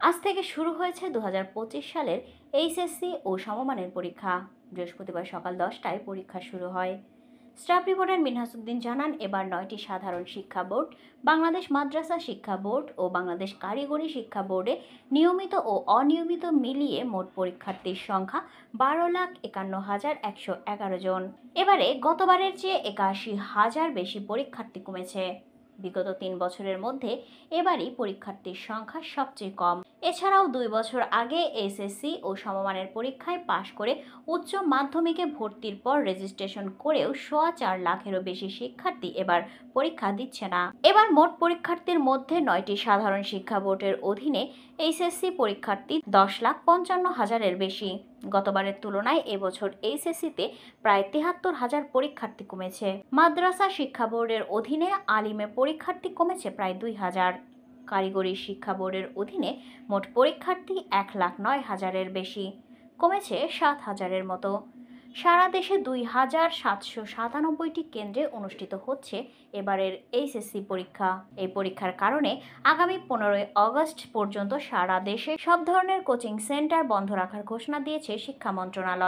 আজ থেকে শুরু হয়েছে ২০২৫ সালের এইচএসসি ও সমমানের পরীক্ষা। বৃহস্পতিবার সকাল ১০টায় পরীক্ষা শুরু হয়। স্টাফ রিপোর্টার মিনহাসউদ্দিন জানান, এবার ৯টি সাধারণ শিক্ষা বোর্ড, বাংলাদেশ মাদ্রাসা শিক্ষা বোর্ড ও বাংলাদেশ কারিগরি শিক্ষা বোর্ডে নিয়মিত ও অনিয়মিত মিলিয়ে মোট পরীক্ষার্থীর সংখ্যা ১২,৫১,১১১ জন। এবারে গতবারের চেয়ে ৮১,০০০ বেশি পরীক্ষার্থী কমেছে। বিগত ৩ বছরের মধ্যে এবারই পরীক্ষার্থীর সংখ্যা সবচেয়ে কম। এছাড়াও ২ বছর আগে এসএসসি ও সমমানের পরীক্ষায় পাশ করে উচ্চ মাধ্যমিকে ভর্তির পর রেজিস্ট্রেশন করেও ৪.৫ লাখেরও বেশি শিক্ষার্থী এবার পরীক্ষা দিচ্ছে না। এবার মোট পরীক্ষার্থীর মধ্যে ৯টি সাধারণ শিক্ষা বোর্ডের অধীনে এইচএসসি পরীক্ষার্থী ১০,৫৫,০০০-এর বেশি। গতবারের তুলনায় এবছর এইচএসসিতে প্রায় ৭৩,০০০ পরীক্ষার্থী কমেছে। মাদ্রাসা শিক্ষা বোর্ডের অধীনে আলিমে পরীক্ষার্থী কমেছে প্রায় ২,০০০। কারিগরি শিক্ষা বোর্ডের অধীনে মোট পরীক্ষার্থী ১,০৯,০০০-এর বেশি, কমেছে ৭,০০০-এর মতো। সারা দেশে ২,৭৯৭টি কেন্দ্রে অনুষ্ঠিত হচ্ছে এবারের এইচএসসি পরীক্ষা। এই পরীক্ষার কারণে আগামী ১৫ই আগস্ট পর্যন্ত সারা দেশে সব ধরনের কোচিং সেন্টার বন্ধ রাখার ঘোষণা দিয়েছে শিক্ষা মন্ত্রণালয়।